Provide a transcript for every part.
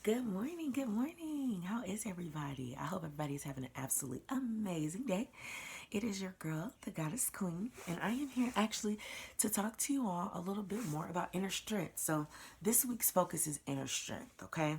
Good morning, good morning. How is everybody? I hope everybody's having an absolutely amazing day. It is your girl, the Goddess Queen, and I am here actually to talk to you all a little bit more about inner strength. So, this week's focus is inner strength, okay?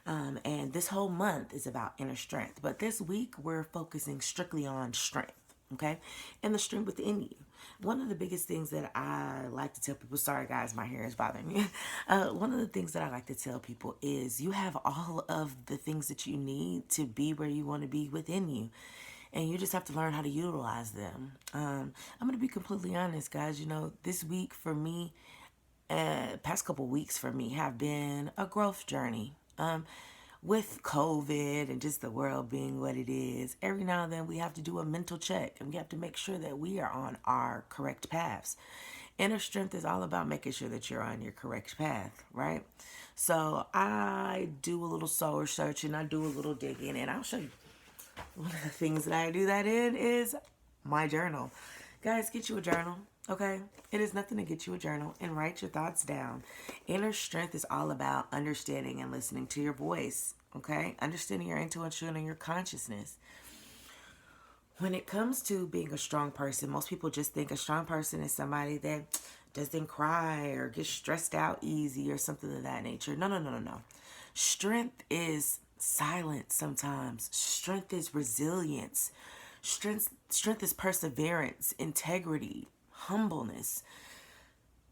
And this whole month is about inner strength, but this week we're focusing strictly on strength, okay? And the strength within you. One of the biggest things that I like to tell people, sorry guys, my hair is bothering me. One of the things that I like to tell people is you have all of the things that you need to be where you want to be within you. And you just have to learn how to utilize them. I'm going to be completely honest, guys. You know, this week for me, past couple weeks for me have been a growth journey. With COVID and just the world being what it is, every now and then we have to do a mental check and we have to make sure that we are on our correct paths. Inner strength is all about making sure that you're on your correct path, right? So I do a little soul research and I do a little digging, and I'll show you. One of the things that I do that in is my journal. Guys, get you a journal, okay? It is nothing to get you a journal and write your thoughts down. Inner strength is all about understanding and listening to your voice, okay? Understanding your intuition and your consciousness. When it comes to being a strong person, most people just think a strong person is somebody that doesn't cry or gets stressed out easy or something of that nature. No, no, no, no, no. Strength is silence sometimes. Strength is resilience. Strength is perseverance, integrity, humbleness.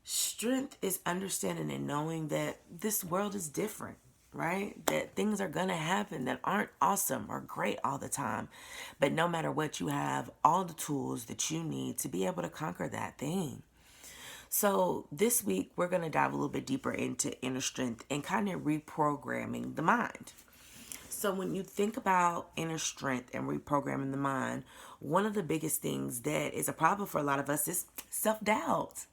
Strength is understanding and knowing that this world is different, right? That things are going to happen that aren't awesome or great all the time. But no matter what, you have all the tools that you need to be able to conquer that thing. So this week, we're going to dive a little bit deeper into inner strength and kind of reprogramming the mind. So when you think about inner strength and reprogramming the mind, one of the biggest things that is a problem for a lot of us is self-doubt.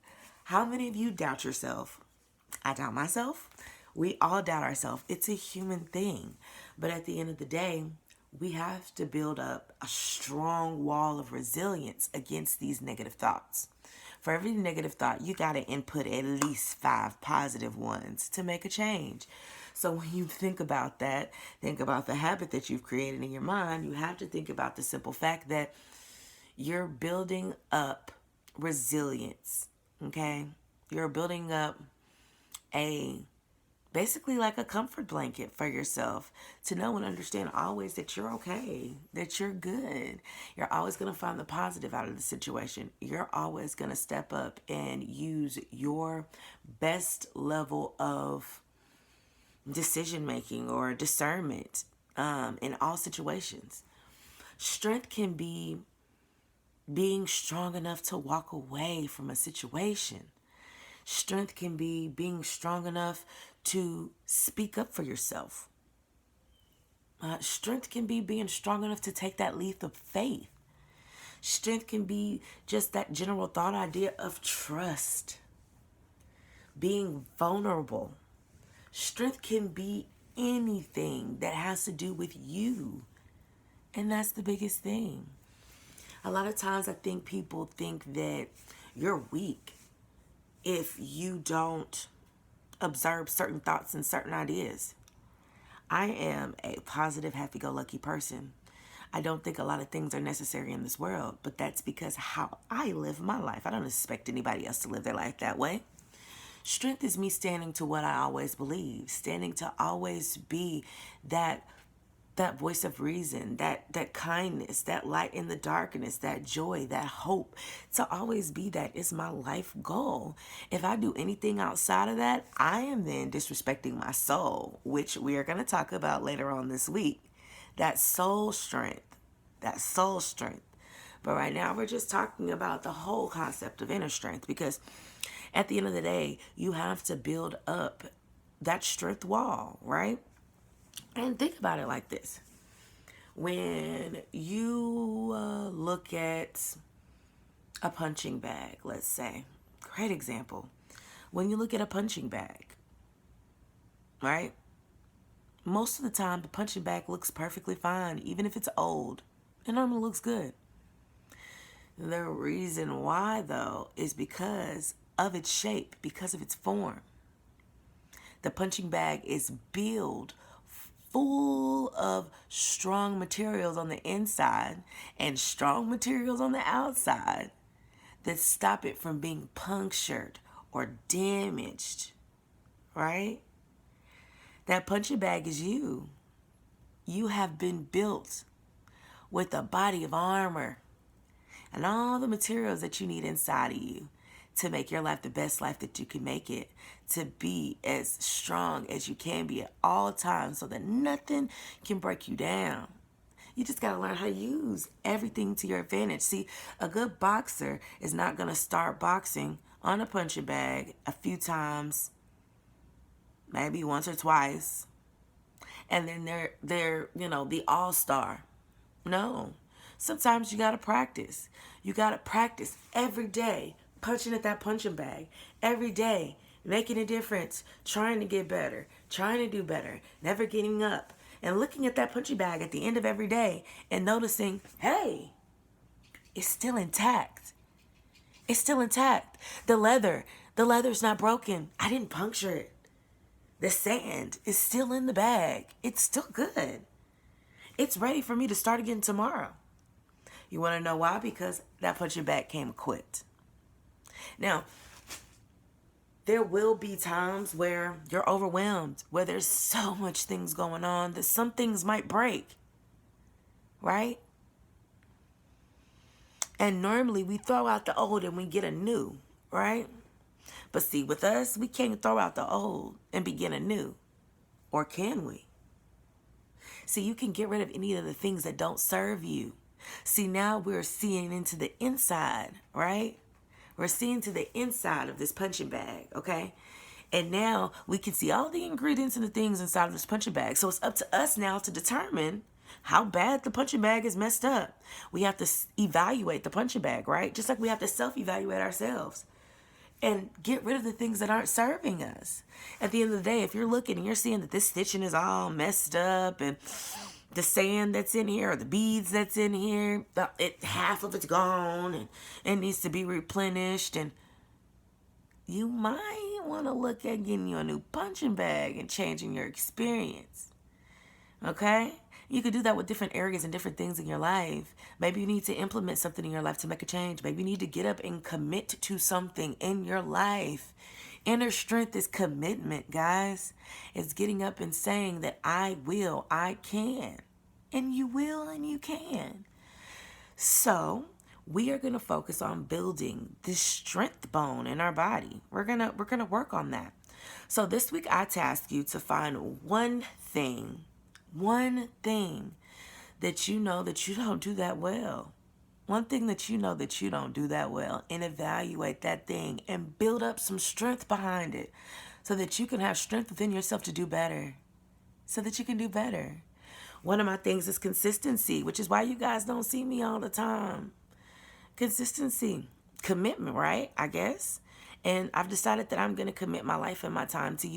How many of you doubt yourself? I doubt myself. We all doubt ourselves. It's a human thing. But at the end of the day, we have to build up a strong wall of resilience against these negative thoughts. For every negative thought, you got to input at least 5 positive ones to make a change. So when you think about that, think about the habit that you've created in your mind. You have to think about the simple fact that you're building up resilience, okay? You're building up a basically like a comfort blanket for yourself to know and understand always that you're okay, that you're good. You're always going to find the positive out of the situation. You're always going to step up and use your best level of decision making or discernment in all situations. Strength can be being strong enough to walk away from a situation. Strength can be being strong enough to speak up for yourself. Strength can be being strong enough to take that leap of faith. Strength can be just that general thought idea of trust, being vulnerable. Strength can be anything that has to do with you. And that's the biggest thing. A lot of times I think people think that you're weak if you don't observe certain thoughts and certain ideas. I am a positive, happy-go-lucky person. I don't think a lot of things are necessary in this world, but that's because how I live my life. I don't expect anybody else to live their life that way. Strength is me standing to what I always believe, standing to always be that voice of reason, that kindness, that light in the darkness, that joy, that hope. To always be that is my life goal. If I do anything outside of that, I am then disrespecting my soul, which we are going to talk about later on this week. That soul strength, that soul strength. But right now we're just talking about the whole concept of inner strength, because at the end of the day, you have to build up that strength wall, right? And think about it like this. When you look at a punching bag, let's say, great example. When you look at a punching bag, right? Most of the time, the punching bag looks perfectly fine, even if it's old. It normally looks good. The reason why, though, is because of its shape, because of its form. The punching bag is built full of strong materials on the inside and strong materials on the outside that stop it from being punctured or damaged, right? That punching bag is you. You have been built with a body of armor and all the materials that you need inside of you to make your life the best life that you can make it, to be as strong as you can be at all times so that nothing can break you down. You just got to learn how to use everything to your advantage. See, a good boxer is not going to start boxing on a punching bag a few times, maybe once or twice, and then they're the all-star. No. Sometimes you got to practice. You got to practice every day, punching at that punching bag every day, making a difference, trying to get better, trying to do better, never getting up, and looking at that punching bag at the end of every day and noticing, hey, it's still intact. It's still intact. The leather's not broken. I didn't puncture it. The sand is still in the bag. It's still good. It's ready for me to start again tomorrow. You want to know why? Because that punching bag came equipped. Now, there will be times where you're overwhelmed, where there's so much things going on that some things might break, right? And normally we throw out the old and we get a new, right? But see, with us, we can't throw out the old and begin anew. Or can we? See, you can get rid of any of the things that don't serve you. See, now we're seeing into the inside, right? We're seeing to the inside of this punching bag, okay? And now we can see all the ingredients and the things inside of this punching bag. So it's up to us now to determine how bad the punching bag is messed up. We have to evaluate the punching bag, right? Just like we have to self-evaluate ourselves and get rid of the things that aren't serving us. At the end of the day, if you're looking and you're seeing that this stitching is all messed up and the sand that's in here or the beads that's in here, half of it's gone and it needs to be replenished, and you might want to look at getting you a new punching bag and changing your experience. Okay? You could do that with different areas and different things in your life. Maybe you need to implement something in your life to make a change. Maybe you need to get up and commit to something in your life. Inner strength is commitment, guys. It's getting up and saying that I will, I can. And you will and you can. So we are going to focus on building this strength bone in our body. We're gonna work on that. So this week I task you to find one thing that you know that you don't do that well. One thing that you know that you don't do that well, and evaluate that thing and build up some strength behind it so that you can have strength within yourself to do better, so that you can do better. One of my things is consistency, which is why you guys don't see me all the time. Consistency, commitment, right? I guess. And I've decided that I'm going to commit my life and my time to you.